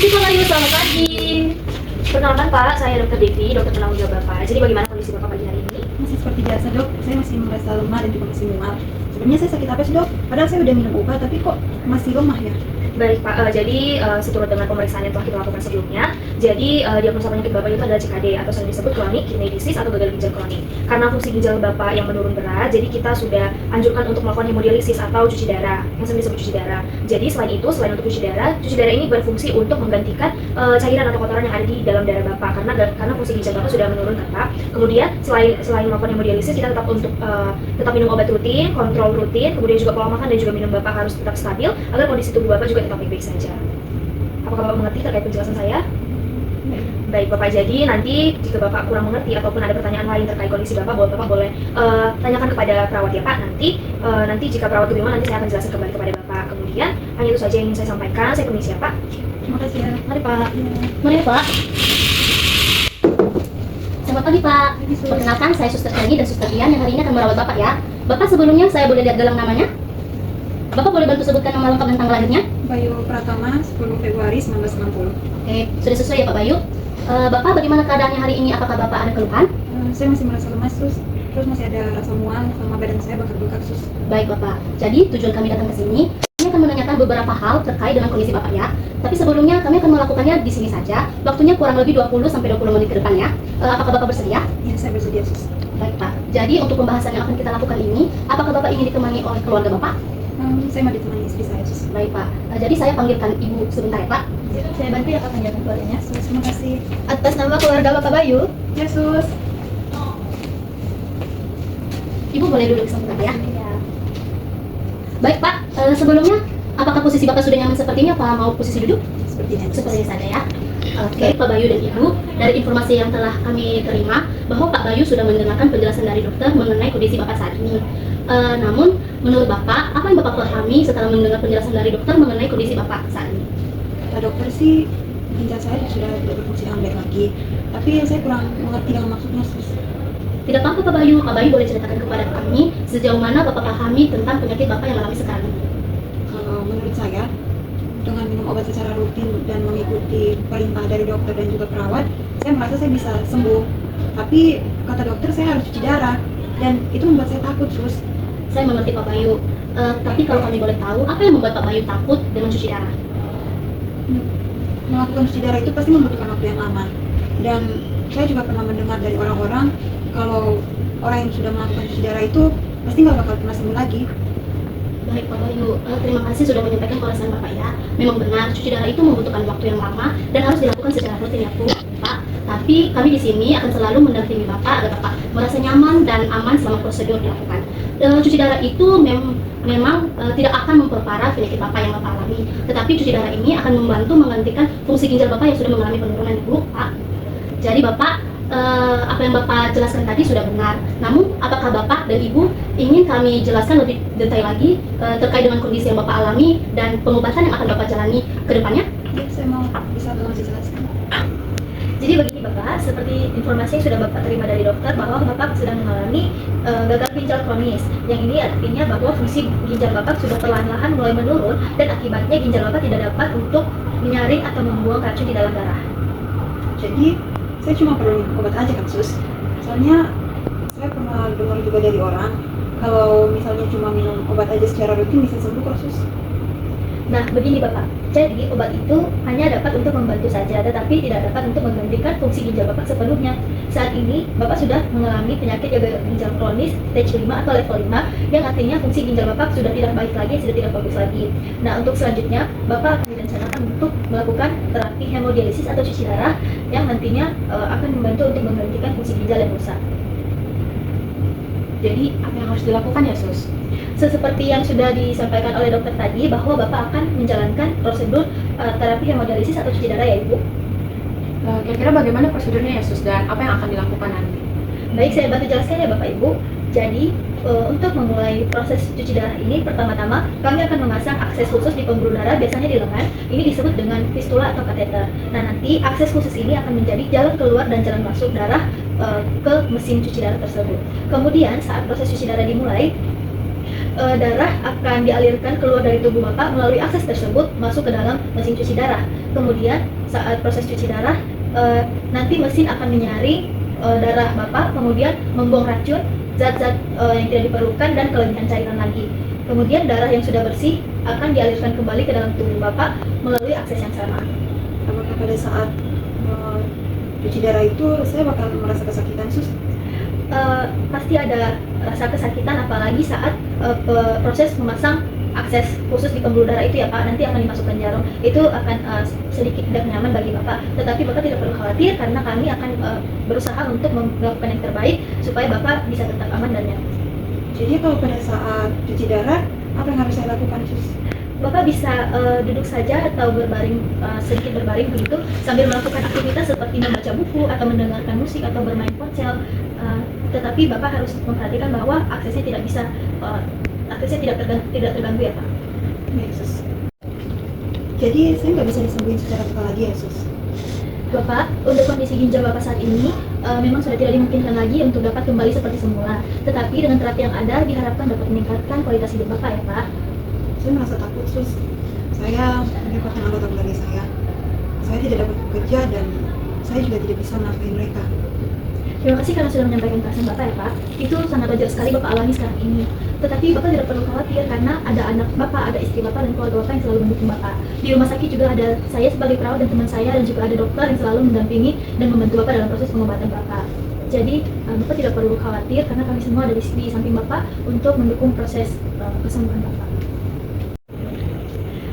Permisi Pak Bayu, selamat pagi. Perkenalkan Pak, saya Dr. Devi, dokter penanggung jawab Bapak. Jadi bagaimana kondisi Bapak pagi hari ini? Masih seperti biasa dok, saya masih merasa lemah dan juga masih mual. Sebenarnya saya sakit apa sih dok? Padahal saya udah minum obat tapi kok masih lemah ya? Baik Pak, jadi seturut dengan pemeriksaan yang telah kita lakukan sebelumnya, jadi diagnosa penyakit Bapak itu adalah CKD atau sering disebut chronic kidney disease atau gagal ginjal kronik. Karena fungsi ginjal Bapak yang menurun berat, jadi kita sudah anjurkan untuk melakukan hemodialisis atau cuci darah, yang sering disebut cuci darah. Jadi selain untuk cuci darah ini berfungsi untuk menggantikan cairan atau kotoran yang ada di dalam darah Bapak karena fungsi ginjal Bapak sudah menurun kan Pak. Kemudian selain melakukan hemodialisis, kita tetap minum obat rutin, kontrol rutin, kemudian juga pola makan dan juga minum Bapak harus tetap stabil agar kondisi tubuh Bapak juga tetap baik-baik saja. Apakah Bapak mengerti terkait penjelasan saya? Baik Bapak, jadi nanti jika Bapak kurang mengerti ataupun ada pertanyaan lain terkait kondisi Bapak boleh tanyakan kepada perawat ya Pak. Nanti jika perawat kebingungan, nanti saya akan jelaskan kembali kepada Bapak. Kemudian hanya itu saja yang ingin saya sampaikan. Saya permisi ya Pak. Terima kasih ya. Mari Pak. Mari Pak. Selamat pagi Pak. Perkenalkan, saya Suster Tani dan Suster Dian yang hari ini akan merawat Bapak ya. Bapak sebelumnya saya boleh lihat dalam namanya? Bapak boleh bantu sebutkan nama lengkap dan tanggal lahirnya? Bayu Pratama, 10 Februari 1960. Oke, sudah sesuai ya Pak Bayu. Bapak bagaimana keadaannya hari ini? Apakah Bapak ada keluhan? Saya masih merasa lemas terus masih ada rasa mual sama badan saya bakar-bakar sus. Baik Bapak, jadi tujuan kami datang ke sini, kami akan menanyakan beberapa hal terkait dengan kondisi Bapak ya. Tapi sebelumnya kami akan melakukannya di sini saja. Waktunya kurang lebih 20-20 menit ke depan ya. Apakah Bapak bersedia? Ya, saya bersedia sus. Baik Pak, jadi untuk pembahasan yang akan kita lakukan ini, apakah Bapak ingin ditemani oleh keluarga Bapak? Saya mau ditemani istri saya sus. Baik Pak, jadi saya panggilkan Ibu sebentar ya Pak. Saya bantu ya Pak panggilkan keluarganya sus. Terima kasih. Atas nama keluarga Bapak Bayu, Ya sus. Ibu boleh duduk sebentar ya. Baik Pak, sebelumnya apakah posisi Bapak sudah nyaman seperti ini apa mau posisi duduk? Sepertinya sus. Seperti saja ya. Oke, Pak Bayu dan Ibu, dari informasi yang telah kami terima bahwa Pak Bayu sudah mendengarkan penjelasan dari dokter mengenai kondisi Bapak saat ini. Namun, menurut Bapak, apa yang Bapak pahami setelah mendengar penjelasan dari dokter mengenai kondisi Bapak saat ini? Kata dokter sih ginjal saya sudah tidak berfungsi dengan baik lagi. Tapi saya kurang mengerti dengan maksudnya sus. Tidak apa-apa Pak Bayu boleh ceritakan kepada kami sejauh mana Bapak pahami tentang penyakit Bapak yang alami sekarang ini. Kalau menurut saya, dengan minum obat secara rutin dan mengikuti perintah dari dokter dan juga perawat, saya merasa saya bisa sembuh. Tapi kata dokter saya harus cuci darah dan itu membuat saya takut sus. Saya mengerti Pak Bayu, tapi kalau kami boleh tahu, apa yang membuat Pak Bayu takut dengan cuci darah? Melakukan cuci darah itu pasti membutuhkan waktu yang lama. Dan saya juga pernah mendengar dari orang-orang kalau orang yang sudah melakukan cuci darah itu pasti nggak bakal pernah sembuh lagi. Baik Pak Bayu, terima kasih sudah menyampaikan perasaan Bapak ya. Memang benar, cuci darah itu membutuhkan waktu yang lama dan harus dilakukan secara rutin ya Bu, Pak. Tapi kami di sini akan selalu mendampingi Bapak agar Bapak merasa nyaman dan aman selama prosedur dilakukan. Cuci darah itu memang tidak akan memperparah penyakit Bapak yang Bapak alami. Tetapi cuci darah ini akan membantu menggantikan fungsi ginjal Bapak yang sudah mengalami penurunan Bu, Pak. Jadi Bapak, apa yang Bapak jelaskan tadi sudah benar. Namun, apakah Bapak dan Ibu ingin kami jelaskan lebih detail lagi terkait dengan kondisi yang Bapak alami dan pengobatan yang akan Bapak jalani ke depannya? Ya, saya mau bisa tolong dijelaskan. Jadi begini Bapak, seperti informasi yang sudah Bapak terima dari dokter bahwa Bapak sedang mengalami gagal ginjal kronis. Yang ini artinya bahwa fungsi ginjal Bapak sudah perlahan-lahan mulai menurun dan akibatnya ginjal Bapak tidak dapat untuk menyaring atau membuang racun di dalam darah. Jadi saya cuma perlu minum obat aja kan sus. Soalnya saya pernah dengar juga dari orang kalau misalnya cuma minum obat aja secara rutin bisa sembuh kok sus. Nah, begini Bapak, jadi obat itu hanya dapat untuk membantu saja, tetapi tidak dapat untuk menggantikan fungsi ginjal Bapak sepenuhnya. Saat ini, Bapak sudah mengalami penyakit gagal ginjal kronis stage 5 atau level 5, yang artinya fungsi ginjal Bapak sudah tidak baik lagi, sudah tidak bagus lagi. Nah, untuk selanjutnya, Bapak akan direncanakan untuk melakukan terapi hemodialisis atau cuci darah, yang nantinya akan membantu untuk menggantikan fungsi ginjal yang rusak. Jadi apa yang harus dilakukan ya sus? Seperti yang sudah disampaikan oleh dokter tadi bahwa Bapak akan menjalankan prosedur terapi hemodialisis atau cuci darah ya Ibu. Kira-kira bagaimana prosedurnya ya sus dan apa yang akan dilakukan nanti? Baik, saya bantu jelaskan ya Bapak Ibu. Jadi untuk memulai proses cuci darah ini, pertama-tama kami akan memasang akses khusus di pembuluh darah, biasanya di lengan. Ini disebut dengan fistula atau kateter. Nah, nanti akses khusus ini akan menjadi jalan keluar dan jalan masuk darah ke mesin cuci darah tersebut. Kemudian saat proses cuci darah dimulai, darah akan dialirkan keluar dari tubuh Bapak melalui akses tersebut masuk ke dalam mesin cuci darah. Kemudian saat proses cuci darah, nanti mesin akan menyaring darah Bapak, kemudian membuang racun, zat-zat yang tidak diperlukan dan kelebihan cairan lagi. Kemudian darah yang sudah bersih akan dialirkan kembali ke dalam tubuh Bapak melalui akses yang sama. Apakah pada saat cuci darah itu saya bakal merasa kesakitan, Sus? Pasti ada rasa kesakitan, apalagi saat proses memasang akses khusus di pembuluh darah itu ya Pak, nanti akan dimasukkan jarum. Itu akan sedikit tidak nyaman bagi Bapak, tetapi Bapak tidak perlu khawatir karena kami akan berusaha untuk melakukan yang terbaik supaya Bapak bisa tetap aman dan nyaman. Jadi kalau pada saat cuci darah, apa yang harus saya lakukan, Sus? Bapak bisa duduk saja atau berbaring, sedikit berbaring begitu sambil melakukan aktivitas seperti membaca buku atau mendengarkan musik atau bermain ponsel. Tetapi Bapak harus memperhatikan bahwa aksesnya tidak bisa tidak terganggu ya Pak. Baik, Sus. Jadi saya nggak bisa disembuhin secara total lagi ya, Sus? Bapak, untuk kondisi ginjal Bapak saat ini memang sudah tidak dimungkinkan lagi untuk dapat kembali seperti semula. Tetapi dengan terapi yang ada diharapkan dapat meningkatkan kualitas hidup Bapak ya Pak. Saya merasa takut, Sus. Saya merepotkan anggota keluarga saya. Saya tidak dapat bekerja dan saya juga tidak bisa menafkahi mereka. Terima kasih karena sudah menyampaikan perasaan Bapak ya Pak. Itu sangat wajar sekali Bapak alami sekarang ini. Tetapi Bapak tidak perlu khawatir karena ada anak Bapak, ada istri Bapak dan keluarga Bapak yang selalu mendukung Bapak. Di rumah sakit juga ada saya sebagai perawat dan teman saya dan juga ada dokter yang selalu mendampingi dan membantu Bapak dalam proses pengobatan Bapak. Jadi Bapak tidak perlu khawatir karena kami semua ada di samping Bapak untuk mendukung proses kesembuhan Bapak.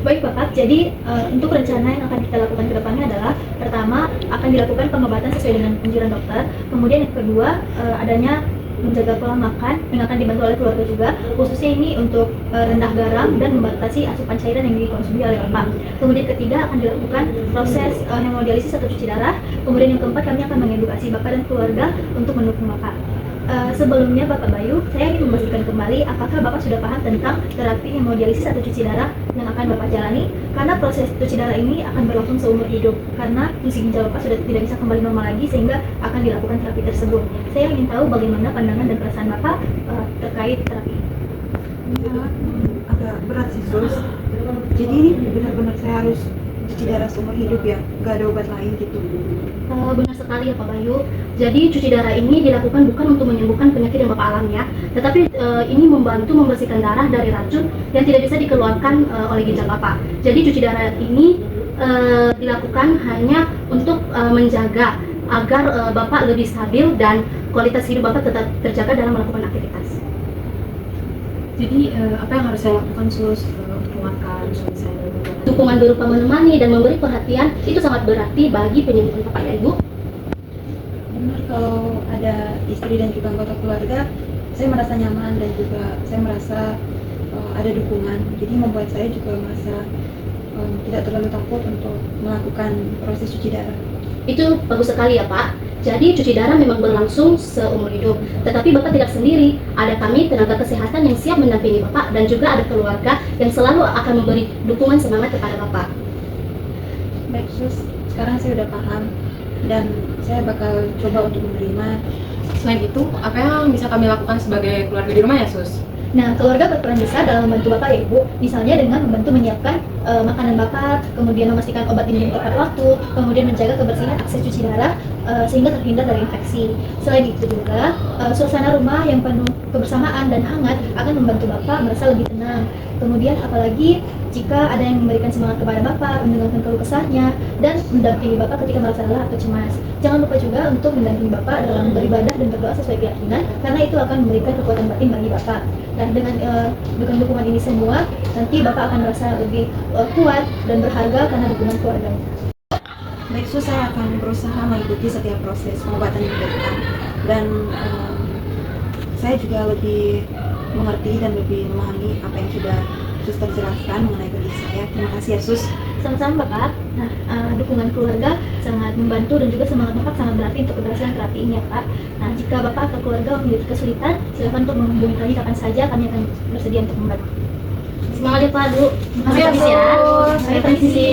Baik Bapak, jadi untuk rencana yang akan kita lakukan ke depannya adalah pertama akan dilakukan pengobatan sesuai dengan anjuran dokter. Kemudian yang kedua adanya menjaga pola makan yang akan dibantu oleh keluarga juga, khususnya ini untuk rendah garam dan membatasi asupan cairan yang dikonsumsi oleh Bapak. Kemudian ketiga akan dilakukan proses hemodialisis atau cuci darah. Kemudian yang keempat kami akan mengedukasi Bapak dan keluarga untuk mendukung Bapak. Sebelumnya Bapak Bayu, saya ingin memastikan kembali apakah Bapak sudah paham tentang terapi hemodialisis atau cuci darah yang akan Bapak jalani, karena proses cuci darah ini akan berlangsung seumur hidup karena fungsi ginjal Bapak sudah tidak bisa kembali normal lagi sehingga akan dilakukan terapi tersebut. Saya ingin tahu bagaimana pandangan dan perasaan Bapak terkait terapi ini. Ya, agak berat sih, Sus. Jadi ini benar-benar saya harus cuci darah seumur hidup ya? Nggak ada obat lain gitu? Benar sekali ya Pak Bayu. Jadi cuci darah ini dilakukan bukan untuk menyembuhkan penyakit yang Bapak alami ya, tetapi ini membantu membersihkan darah dari racun yang tidak bisa dikeluarkan oleh ginjal Bapak. Jadi cuci darah ini dilakukan hanya untuk menjaga agar Bapak lebih stabil dan kualitas hidup Bapak tetap terjaga dalam melakukan aktivitas. Jadi apa yang harus saya lakukan Sus untuk menguatkan suami saya? Dukungan berupa menemani dan memberi perhatian itu sangat berarti bagi penyembuhan Bapak ya Ibu. Benar, kalau ada istri dan juga anggota keluarga, saya merasa nyaman dan juga saya merasa ada dukungan. Jadi membuat saya juga merasa tidak terlalu takut untuk melakukan proses cuci darah. Itu bagus sekali ya Pak. Jadi cuci darah memang berlangsung seumur hidup. Tetapi Bapak tidak sendiri. Ada kami tenaga kesehatan yang siap mendampingi Bapak dan juga ada keluarga yang selalu akan memberi dukungan semangat kepada Bapak. Baik, Sus. Sekarang saya udah paham dan saya bakal coba untuk menerima. Selain itu, apa yang bisa kami lakukan sebagai keluarga di rumah ya Sus? Nah, keluarga berperan besar dalam membantu Bapak ya Ibu. Misalnya dengan membantu menyiapkan makanan Bapak, kemudian memastikan obat diminum tepat waktu, kemudian menjaga kebersihan akses cuci darah sehingga terhindar dari infeksi. Selain itu juga, suasana rumah yang penuh kebersamaan dan hangat akan membantu Bapak merasa lebih tenang. Kemudian apalagi jika ada yang memberikan semangat kepada Bapak, mendengarkan keluh kesahnya, dan mendampingi Bapak ketika merasa lelah atau cemas. Jangan lupa juga untuk mendampingi Bapak dalam beribadah dan berdoa sesuai keyakinan, karena itu akan memberikan kekuatan batin bagi Bapak. Dan dengan dukungan ini semua, nanti Bapak akan merasa lebih kuat dan berharga karena dukungan keluarganya. Baik, Sus, saya akan berusaha mengikuti setiap proses pengobatan yang diberikan dan saya juga lebih mengerti dan lebih memahami apa yang sudah Suster jelaskan mengenai kondisi saya. Terima kasih ya, Sus. Sama-sama Bapak. Nah, dukungan keluarga sangat membantu dan juga semangat Bapak sangat berarti untuk keberhasilan terapi ini ya Pak. Nah, jika Bapak atau keluarga memiliki kesulitan, silakan untuk menghubungi kami kapan saja, kami akan bersedia untuk membantu. Semangat ya Pak, Bu. Terima kasih ya. Sus. Saya permisi.